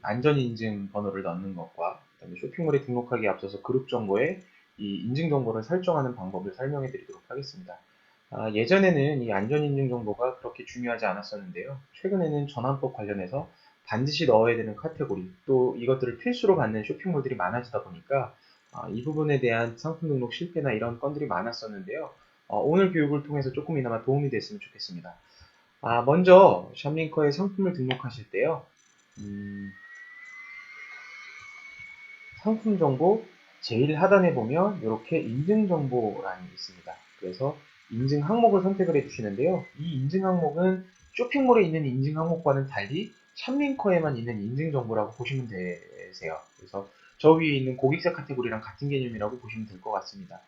안전인증 번호를 넣는 것과 그다음에 쇼핑몰에 등록하기에 앞서서 그룹 정보에 이 인증 정보를 설정하는 방법을 설명해 드리도록 하겠습니다. 예전에는 이 안전인증 정보가 그렇게 중요하지 않았었는데요. 최근에는 전환법 관련해서 반드시 넣어야 되는 카테고리, 또 이것들을 필수로 받는 쇼핑몰들이 많아지다 보니까 이 부분에 대한 상품 등록 실패나 이런 건들이 많았었는데요. 오늘 교육을 통해서 조금이나마 도움이 됐으면 좋겠습니다. 먼저 샵링커에 상품을 등록하실 때요. 상품 정보 제일 하단에 보면 이렇게 인증 정보란이 있습니다. 그래서 인증 항목을 선택을 해주시는데요. 이 인증 항목은 쇼핑몰에 있는 인증 항목과는 달리 샵링커에만 있는 인증 정보라고 보시면 되세요. 그래서 저 위에 있는 고객사 카테고리랑 같은 개념이라고 보시면 될 것 같습니다.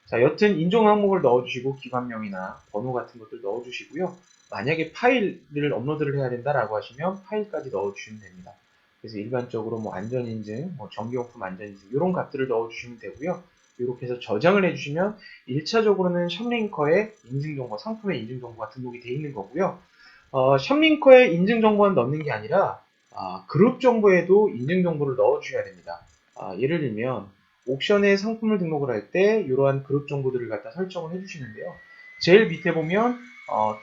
자, 여튼 인증 항목을 넣어주시고 기관명이나 번호 같은 것들 넣어주시고요. 만약에 파일을 업로드를 해야 된다라고 하시면 파일까지 넣어주시면 됩니다. 그래서 일반적으로 뭐 안전인증, 뭐 전기용품 안전인증 이런 값들을 넣어주시면 되고요. 이렇게 해서 저장을 해주시면 1차적으로는 샵링커에 인증정보, 상품의 인증정보가 등록이 되어 있는 거고요. 샵링커에 인증정보만 넣는 게 아니라 그룹 정보에도 인증정보를 넣어주셔야 됩니다. 예를 들면 옥션에 상품을 등록을 할 때 이러한 그룹 정보들을 갖다 설정을 해주시는데요. 제일 밑에 보면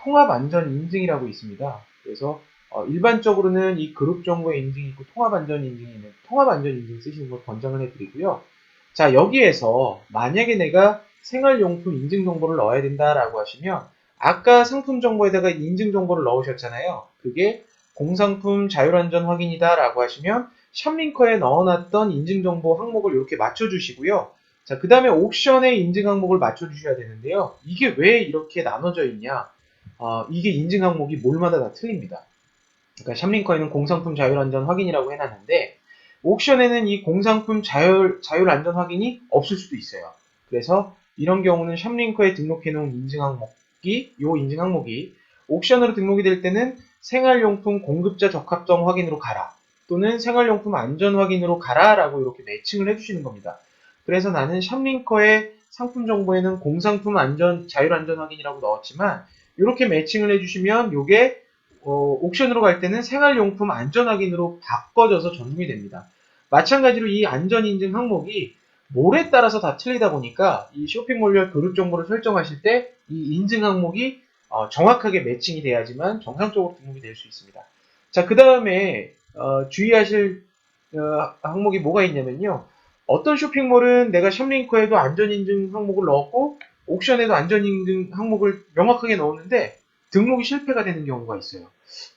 통합안전인증이라고 있습니다. 그래서 일반적으로는 이 그룹 정보의 인증이 있고 통합안전인증이 있는 통합안전인증 쓰시는 걸 권장을 해드리고요. 자, 여기에서 만약에 내가 생활용품 인증 정보를 넣어야 된다라고 하시면 아까 상품 정보에다가 인증 정보를 넣으셨잖아요. 그게 공상품 자율안전 확인이다라고 하시면 샵링커에 넣어놨던 인증 정보 항목을 이렇게 맞춰주시고요. 자, 그 다음에 옥션의 인증 항목을 맞춰주셔야 되는데요. 이게 왜 이렇게 나눠져 있냐? 이게 인증 항목이 몰마다 다 틀립니다. 그러니까 샵링커에는 공상품 자율안전 확인이라고 해놨는데 옥션에는 이 공상품 자율안전 확인이 없을 수도 있어요. 그래서 이런 경우는 샵링커에 등록해놓은 인증 항목이 옥션으로 등록이 될 때는 생활용품 공급자 적합성 확인으로 가라 또는 생활용품 안전 확인으로 가라라고 이렇게 매칭을 해주시는 겁니다. 그래서 나는 샵링커의 상품 정보에는 공상품 안전 자율안전 확인이라고 넣었지만 이렇게 매칭을 해주시면 이게 옥션으로 갈 때는 생활용품 안전 확인으로 바꿔져서 적용이 됩니다. 마찬가지로 이 안전인증 항목이 몰에 따라서 다 틀리다 보니까 이 쇼핑몰별 그룹 정보를 설정하실 때 이 인증 항목이 정확하게 매칭이 돼야지만 정상적으로 등록이 될 수 있습니다. 자, 그 다음에 주의하실 항목이 뭐가 있냐면요. 어떤 쇼핑몰은 내가 샵링커에도 안전인증 항목을 넣었고 옥션에도 안전인증 항목을 명확하게 넣었는데 등록이 실패가 되는 경우가 있어요.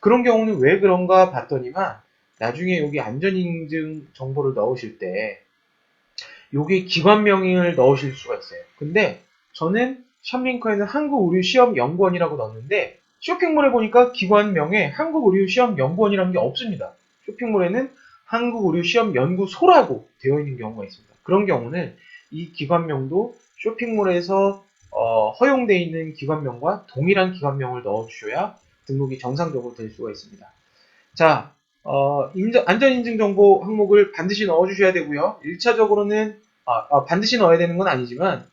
그런 경우는 왜 그런가 봤더니만 나중에 여기 안전인증 정보를 넣으실 때 여기 기관명을 넣으실 수가 있어요. 근데 저는 샵링커에는 한국의료시험연구원이라고 넣었는데 쇼핑몰에 보니까 기관명에 한국의료시험연구원이라는 게 없습니다. 쇼핑몰에는 한국의료시험연구소라고 되어 있는 경우가 있습니다. 그런 경우는 이 기관명도 쇼핑몰에서 허용되어 있는 기관명과 동일한 기관명을 넣어주셔야 등록이 정상적으로 될 수가 있습니다. 자, 안전인증 정보 항목을 반드시 넣어주셔야 되고요. 1차적으로는 반드시 넣어야 되는 건 아니지만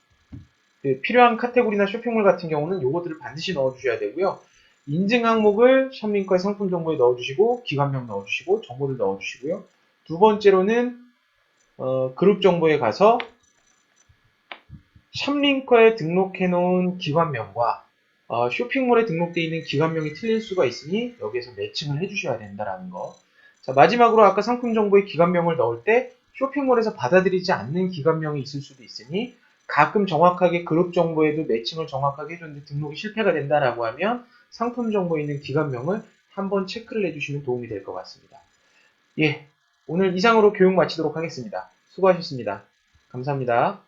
필요한 카테고리나 쇼핑몰 같은 경우는 요거들을 반드시 넣어주셔야 되고요. 인증 항목을 샵링커의 상품 정보에 넣어주시고 기관명 넣어주시고 정보를 넣어주시고요. 두 번째로는 그룹 정보에 가서 샵링커에 등록해 놓은 기관명과 쇼핑몰에 등록되어 있는 기관명이 틀릴 수가 있으니 여기에서 매칭을 해주셔야 된다는 거. 자, 마지막으로 아까 상품 정보에 기관명을 넣을 때 쇼핑몰에서 받아들이지 않는 기관명이 있을 수도 있으니 가끔 정확하게 그룹 정보에도 매칭을 정확하게 해줬는데 등록이 실패가 된다라고 하면 상품 정보에 있는 기관명을 한번 체크를 해주시면 도움이 될 것 같습니다. 예, 오늘 이상으로 교육 마치도록 하겠습니다. 수고하셨습니다. 감사합니다.